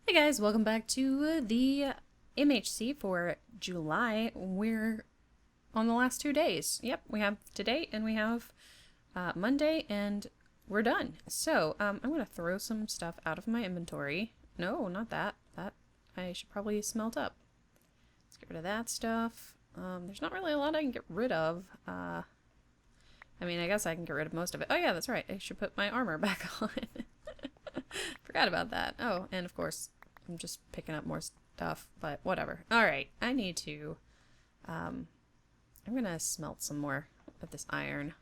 Hey guys, welcome back to the MHC for July. We're on the last 2 days. Yep, we have today and we have Monday, and we're done. So I'm going to throw some stuff out of my inventory. No, not that. That I should probably smelt up. Let's get rid of that stuff. There's not really a lot I can get rid of. I mean, I guess I can get rid of most of it. Oh yeah, that's right. I should put my armor back on. Forgot about that. Oh, and of course, I'm just picking up more stuff, but whatever. Alright, I need to, I'm gonna smelt some more of this iron,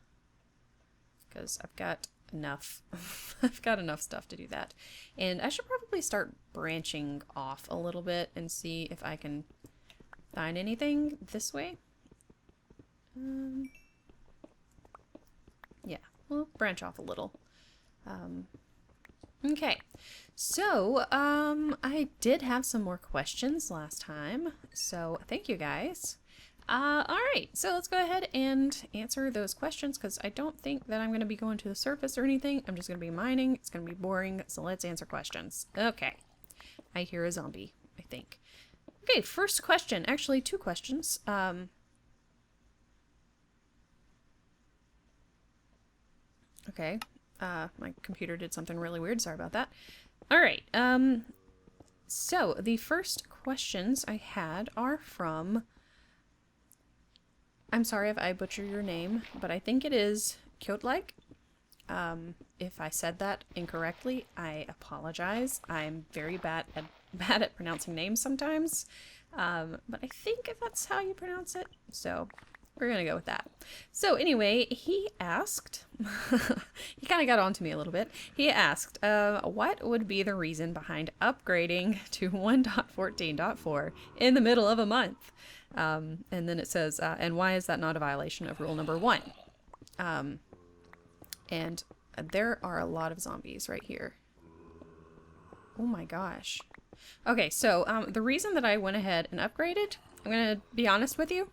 because I've got enough. I've got enough stuff to do that. And I should probably start branching off a little bit and see if I can find anything this way. Yeah, we'll branch off a little. Okay, so I did have some more questions last time, so thank you guys. Alright, so let's go ahead and answer those questions, because I don't think that I'm going to be going to the surface or anything. I'm just going to be mining. It's going to be boring, so let's answer questions. Okay, I hear a zombie, I think. Okay, first question, actually 2 questions. Okay. My computer did something really weird. Sorry about that. All right. So the first questions I had are from, I'm sorry if I butcher your name, but I think it is Kyotlike. If I said that incorrectly, I apologize. I'm very bad at pronouncing names sometimes. But I think if that's how you pronounce it. So we're gonna go with that. So anyway, he asked, he kind of got on to me a little bit. He asked, what would be the reason behind upgrading to 1.14.4 in the middle of a month? And then it says, and why is that not a violation of rule number 1? And there are a lot of zombies right here. Oh my gosh. Okay, so the reason that I went ahead and upgraded, I'm gonna be honest with you,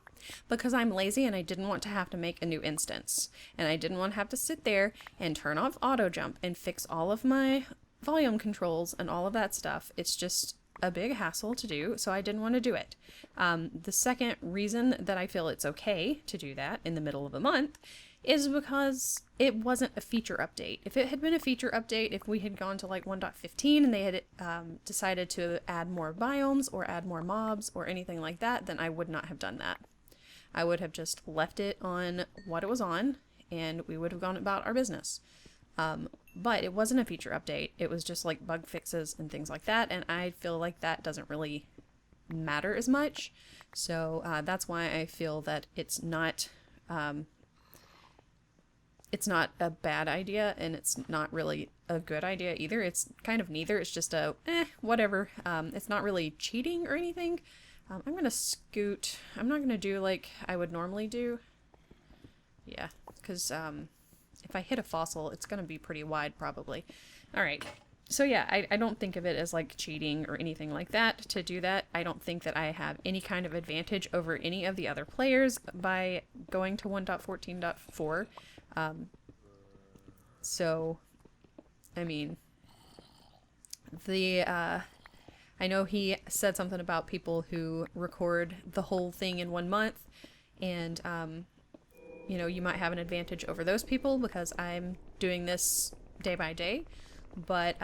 because I'm lazy and I didn't want to have to make a new instance. And I didn't want to have to sit there and turn off auto jump and fix all of my volume controls and all of that stuff. It's just a big hassle to do, so I didn't want to do it. The second reason that I feel it's okay to do that in the middle of a month is because it wasn't a feature update. If it had been a feature update, if we had gone to like 1.15 and they had decided to add more biomes or add more mobs or anything like that, then I would not have done that. I would have just left it on what it was on, and we would have gone about our business. But it wasn't a feature update. It was just like bug fixes and things like that, and I feel like that doesn't really matter as much. So that's why I feel that it's not a bad idea, and it's not really a good idea either. It's kind of neither. It's just a whatever. It's not really cheating or anything. I'm gonna scoot. I'm not gonna do like I would normally do. Yeah, because if I hit a fossil, it's gonna be pretty wide probably. Alright, so yeah, I don't think of it as like cheating or anything like that to do that. I don't think that I have any kind of advantage over any of the other players by going to 1.14.4. So, I mean, I know he said something about people who record the whole thing in 1 month, and, you know, you might have an advantage over those people because I'm doing this day by day, but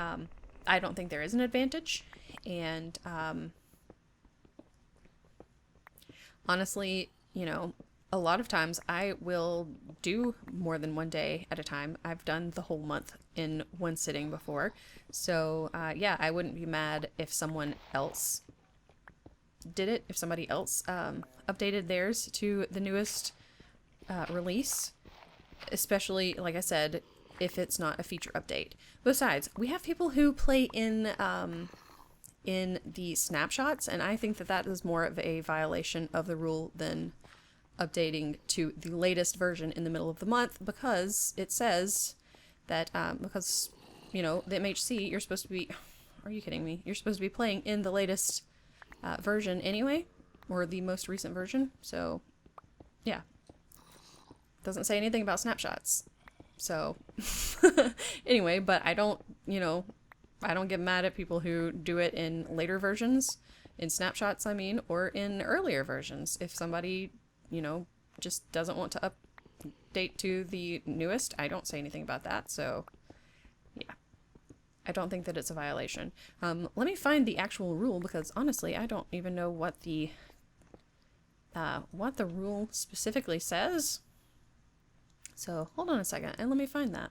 I don't think there is an advantage, and honestly, you know, a lot of times I will do more than 1 day at a time. I've done the whole month in one sitting before. So yeah, I wouldn't be mad if someone else did it, if somebody else updated theirs to the newest release, especially, like I said, if it's not a feature update. Besides, we have people who play in the snapshots, and I think that that is more of a violation of the rule than updating to the latest version in the middle of the month, because it says that because, you know, the MHC, you're supposed to be, are you kidding me? You're supposed to be playing in the latest version anyway, or the most recent version. So yeah, doesn't say anything about snapshots. So anyway, but I don't, you know, I don't get mad at people who do it in later versions, in snapshots, I mean, or in earlier versions. If somebody, you know, just doesn't want to update to the newest, I don't say anything about that. So, yeah, I don't think that it's a violation. Let me find the actual rule, because honestly, I don't even know what the rule specifically says. So hold on a second and let me find that.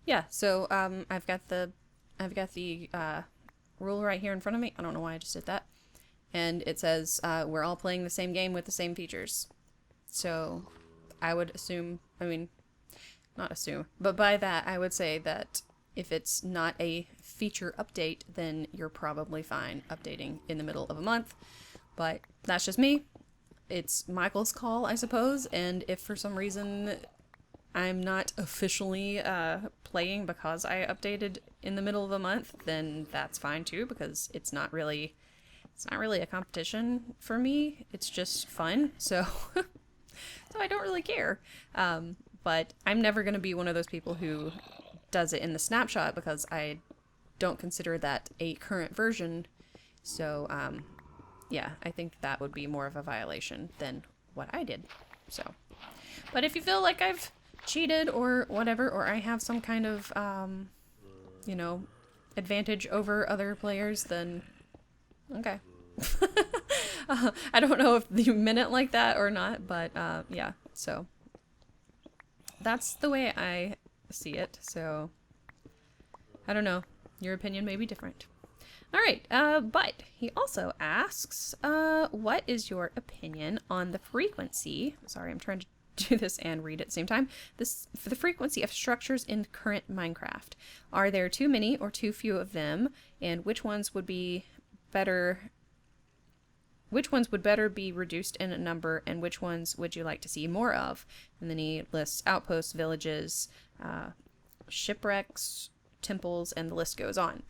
Yeah, so I've got the rule right here in front of me. I don't know why I just did that. And it says we're all playing the same game with the same features. So I would assume, I mean, not assume, but by that I would say that if it's not a feature update, then you're probably fine updating in the middle of a month. But that's just me. It's Michael's call, I suppose. And if for some reason I'm not officially playing because I updated in the middle of a month, then that's fine too, because it's not really a competition for me. It's just fun. So so I don't really care. But I'm never going to be one of those people who does it in the snapshot, because I don't consider that a current version. So yeah, I think that would be more of a violation than what I did. So, but if you feel like I've cheated or whatever, or I have some kind of, you know, advantage over other players, then okay. I don't know if you meant it like that or not, but yeah, so that's the way I see it. So I don't know, your opinion may be different. All right, but he also asks, what is your opinion on the frequency? Sorry, I'm trying to do this and read at the same time. For the frequency of structures in current Minecraft. Are there too many or too few of them? And which ones would better be reduced in a number, and which ones would you like to see more of? And then he lists outposts, villages, shipwrecks, temples, and the list goes on.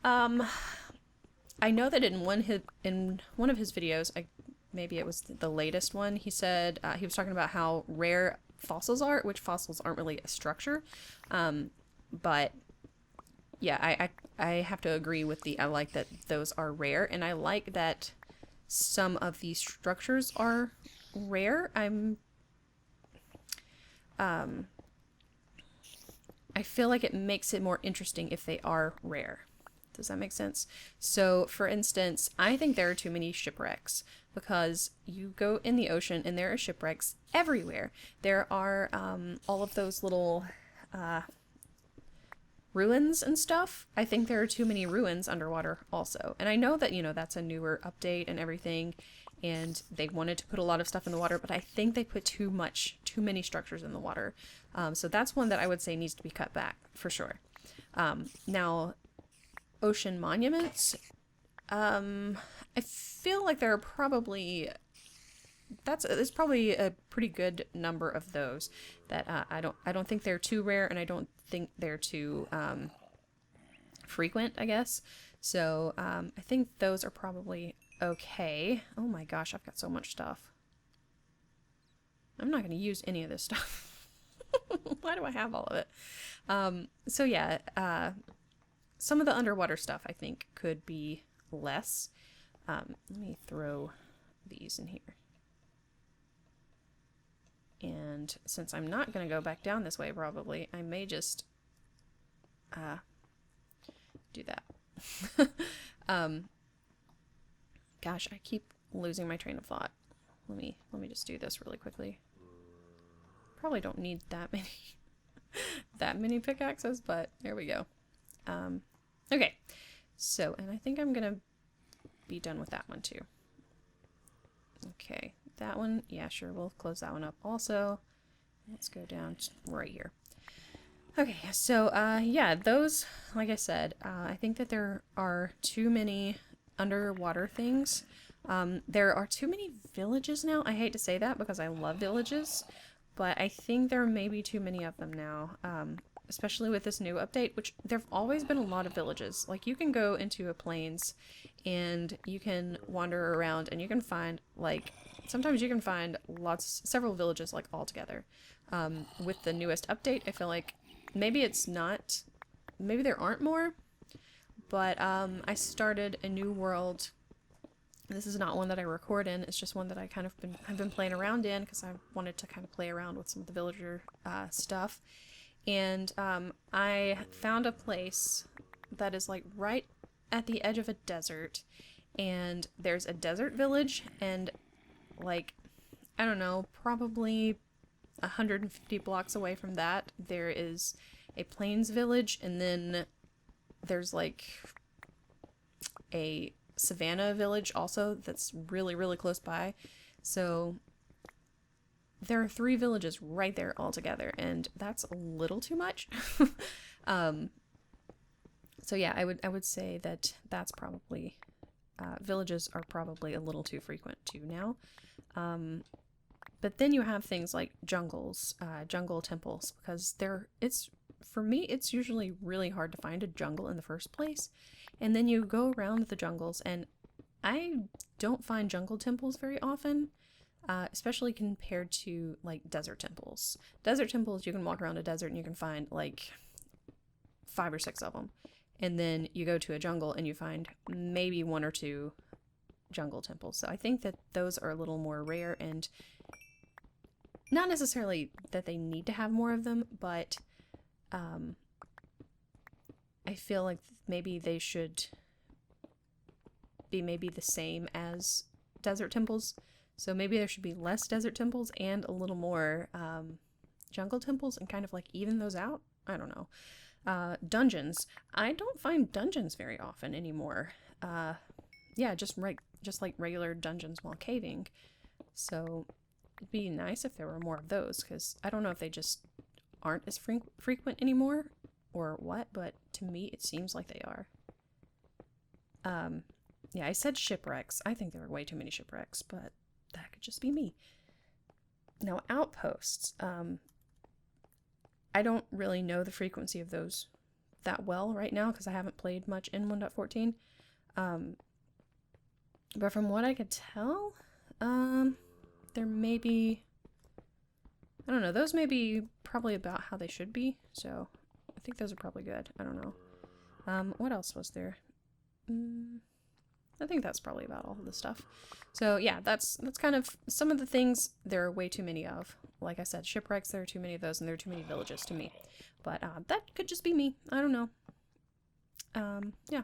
I know that in one of his videos, maybe it was the latest one, he said he was talking about how rare fossils are, which fossils aren't really a structure. But yeah, I have to agree with I like that those are rare, and I like that some of these structures are rare. I feel like it makes it more interesting if they are rare. Does that make sense? So, for instance, I think there are too many shipwrecks, because you go in the ocean and there are shipwrecks everywhere. There are all of those little ruins and stuff. I think there are too many ruins underwater also. And I know that, you know, that's a newer update and everything, and they wanted to put a lot of stuff in the water, but I think they put too many structures in the water. So that's one that I would say needs to be cut back for sure. Now, ocean monuments, I feel like there are probably there's probably a pretty good number of those that I don't think they're too rare, and I don't think they're too frequent, I guess. So I think those are probably okay. Oh my gosh, I've got so much stuff. I'm not going to use any of this stuff. Why do I have all of it? So yeah, some of the underwater stuff I think could be less. Let me throw these in here. And since I'm not going to go back down this way probably, I may just do that. Gosh, I keep losing my train of thought. Let me just do this really quickly. Probably don't need that many pickaxes, but there we go. Okay, so, and I think I'm gonna be done with that one too. Okay, that one, yeah, sure, we'll close that one up also. Let's go down right here. Okay, so yeah, those, like I said, I think that there are too many underwater things. There are too many villages now. I hate to say that because I love villages, but I think there may be too many of them now, especially with this new update, which there've always been a lot of villages. Like, you can go into a plains and you can wander around and you can find, like, sometimes you can find several villages, like, all together. With the newest update, I feel like maybe there aren't more, but I started a new world. This is not one that I record in. It's just one that I've been playing around in because I wanted to kind of play around with some of the villager stuff. And I found a place that is like right at the edge of a desert, and there's a desert village, and like, I don't know, probably 150 blocks away from that there is a plains village, and then there's like a savanna village also that's really, really close by. So there are 3 villages right there all together, and that's a little too much. So yeah, I would say that that's probably villages are probably a little too frequent too now. But then you have things like jungles, jungle temples, because for me, it's usually really hard to find a jungle in the first place. And then you go around the jungles, and I don't find jungle temples very often, especially compared to like desert temples. Desert temples, you can walk around a desert and you can find like 5 or 6 of them. And then you go to a jungle and you find maybe 1 or 2 jungle temples. So I think that those are a little more rare, and not necessarily that they need to have more of them, but I feel like maybe they should be maybe the same as desert temples. So maybe there should be less desert temples and a little more jungle temples, and kind of like even those out. I don't know. Dungeons. I don't find dungeons very often anymore. Yeah, just like regular dungeons while caving. So it'd be nice if there were more of those, because I don't know if they just aren't as frequent anymore or what, but to me it seems like they are. Yeah, I said shipwrecks. I think there are way too many shipwrecks, but that could just be me. Now, outposts. I don't really know the frequency of those that well right now because I haven't played much in 1.14. But from what I could tell, there may be, I don't know, those may be probably about how they should be. So I think those are probably good. I don't know. What else was there? I think that's probably about all of the stuff. So yeah, that's kind of some of the things there are way too many of. Like I said, shipwrecks, there are too many of those, and there are too many villages to me. But that could just be me. I don't know. Yeah.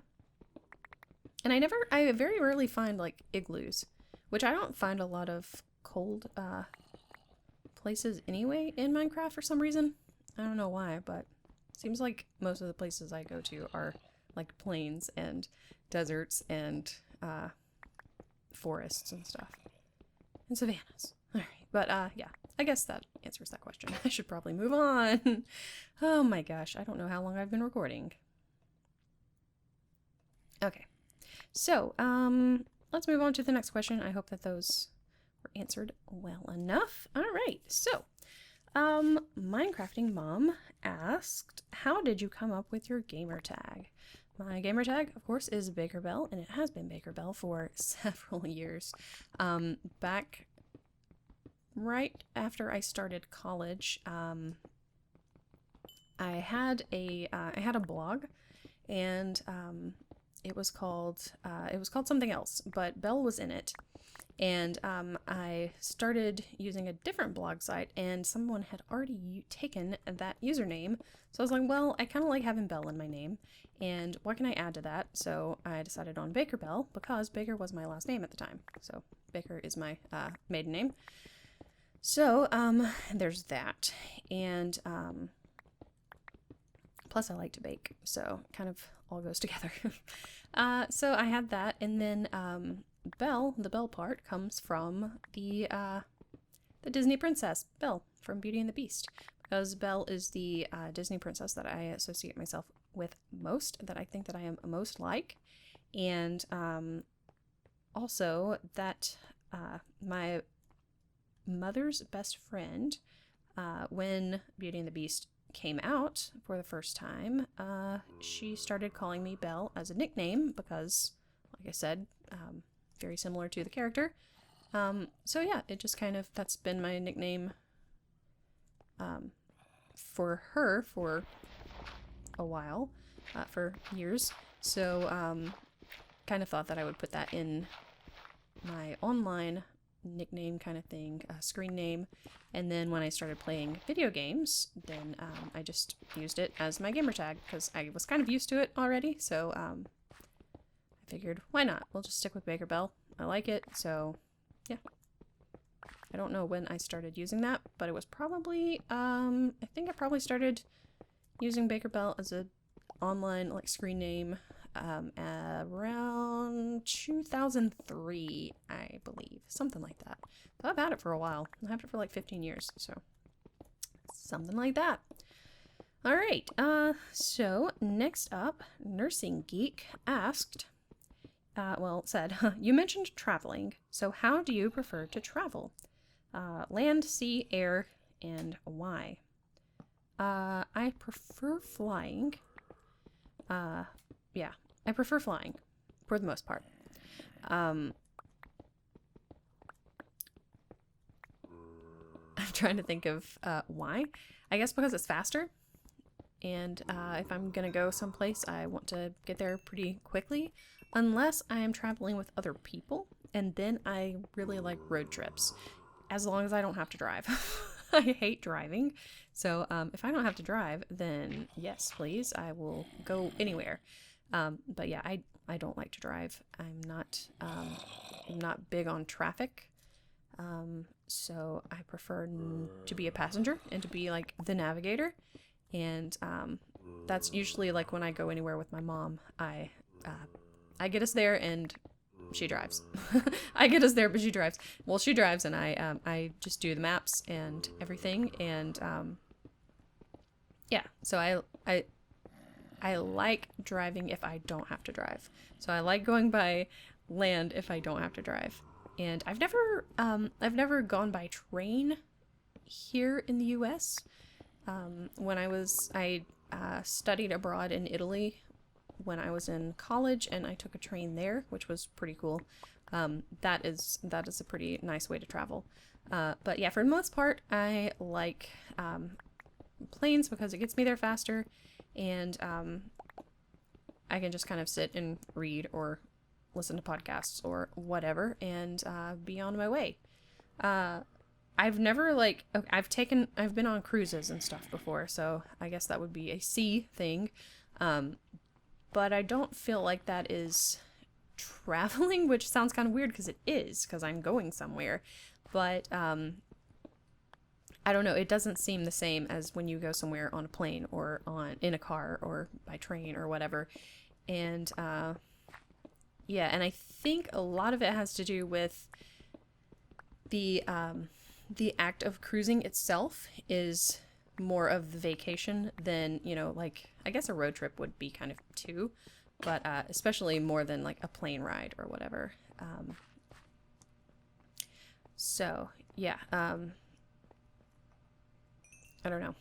And I very rarely find like igloos, which I don't find a lot of cold places anyway in Minecraft for some reason. I don't know why, but it seems like most of the places I go to are like plains and deserts and forests and stuff. And savannas. Alright, but yeah, I guess that answers that question. I should probably move on. Oh my gosh, I don't know how long I've been recording. Okay, so let's move on to the next question. I hope that those were answered well enough. Alright, so Minecrafting Mom asked, how did you come up with your gamer tag? My gamer tag, of course, is Baker Bell, and it has been Baker Bell for several years. Back right after I started college, I had a blog, and it was called something else, but Bell was in it. And I started using a different blog site, and someone had already taken that username. So I was like, well, I kind of like having Bell in my name, and what can I add to that? So I decided on Baker Bell, because Baker was my last name at the time. So Baker is my maiden name. So there's that. And plus I like to bake, so kind of all goes together. So I had that, and then Belle, the Belle part, comes from the Disney princess, Belle, from Beauty and the Beast. Because Belle is the Disney princess that I associate myself with most, that I think that I am most like. And also that my mother's best friend, when Beauty and the Beast came out for the first time, she started calling me Belle as a nickname because, like I said, very similar to the character. So yeah, it just kind of, that's been my nickname for her for a while, for years. So, kind of thought that I would put that in my online nickname kind of thing, screen name. And then when I started playing video games, then I just used it as my gamer tag because I was kind of used to it already. So I figured, why not? We'll just stick with Baker Bell. I like it. So yeah. I don't know when I started using that, but it was probably, I think I probably started using Baker Bell as a online like screen name around 2003, I believe. Something like that. So I've had it for a while. I've had it for like 15 years, so something like that. All right, so next up, Nursing Geek asked, said, you mentioned traveling, so how do you prefer to travel? Land, sea, air, and why? I prefer flying. Yeah, I prefer flying for the most part. I'm trying to think of why. I guess because it's faster. And if I'm gonna go someplace, I want to get there pretty quickly. Unless I am traveling with other people. And then I really like road trips. As long as I don't have to drive. I hate driving. So if I don't have to drive, then yes, please, I will go anywhere. But yeah, I don't like to drive. I'm not big on traffic. So I prefer to be a passenger and to be like the navigator. And that's usually like when I go anywhere with my mom, I get us there and she drives. I get us there, but she drives. Well, she drives, and I just do the maps and everything. And yeah, so I like driving if I don't have to drive. So I like going by land if I don't have to drive. And I've never gone by train here in the U.S. When I studied abroad in Italy when I was in college, and I took a train there, which was pretty cool. That is a pretty nice way to travel. But yeah, for the most part, I like planes because it gets me there faster, and I can just kind of sit and read or listen to podcasts or whatever and be on my way. I've never I've been on cruises and stuff before, so I guess that would be a sea thing. But I don't feel like that is traveling, which sounds kind of weird because it is, because I'm going somewhere. But I don't know, it doesn't seem the same as when you go somewhere on a plane or in a car or by train or whatever. And yeah, and I think a lot of it has to do with the act of cruising itself is more of the vacation than, like, I guess a road trip would be kind of too, but especially more than like a plane ride or whatever. So yeah, I don't know.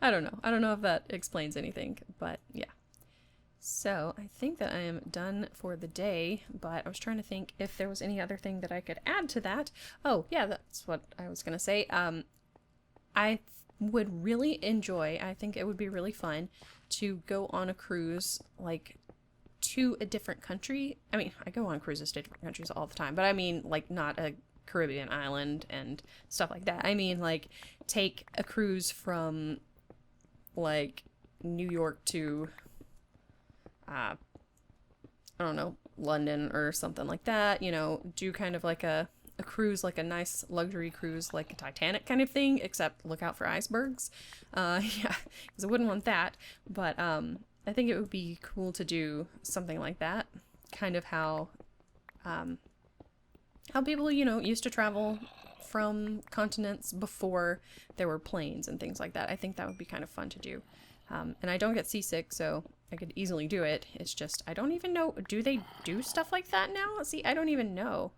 I don't know if that explains anything, but yeah. So I think that I am done for the day, but I was trying to think if there was any other thing that I could add to that. Oh yeah, that's what I was gonna say. I would really enjoy, I think it would be really fun to go on a cruise, like, to a different country. I mean, I go on cruises to different countries all the time, but I mean, like, not a Caribbean island and stuff like that. I mean, like, take a cruise from, like, New York to, I don't know, London or something like that, do kind of like a cruise, like a nice luxury cruise, like a Titanic kind of thing, except look out for icebergs. Yeah, because I wouldn't want that. But I think it would be cool to do something like that. Kind of how people, used to travel from continents before there were planes and things like that. I think that would be kind of fun to do. And I don't get seasick, so I could easily do it. It's just, I don't even know, do they do stuff like that now? See, I don't even know.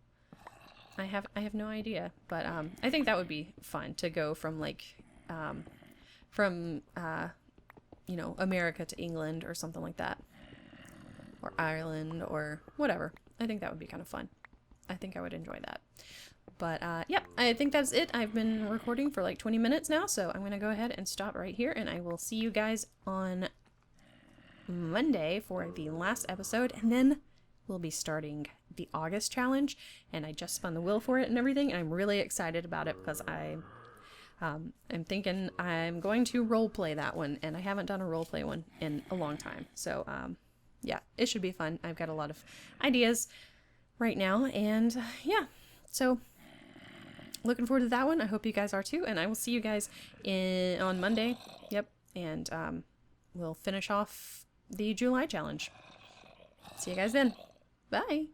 I have no idea, but I think that would be fun to go from like America to England or something like that, or Ireland or whatever. I think that would be kind of fun. I think I would enjoy that. But yeah, I think that's it. I've been recording for like 20 minutes now, so I'm gonna go ahead and stop right here, and I will see you guys on Monday for the last episode, and then we'll be starting the August challenge, and I just spun the wheel for it and everything, and I'm really excited about it because I'm thinking I'm going to role play that one, and I haven't done a role play one in a long time. So yeah, it should be fun. I've got a lot of ideas right now, and yeah, so looking forward to that one. I hope you guys are too, and I will see you guys on Monday. Yep, and we'll finish off the July challenge. See you guys then. Bye.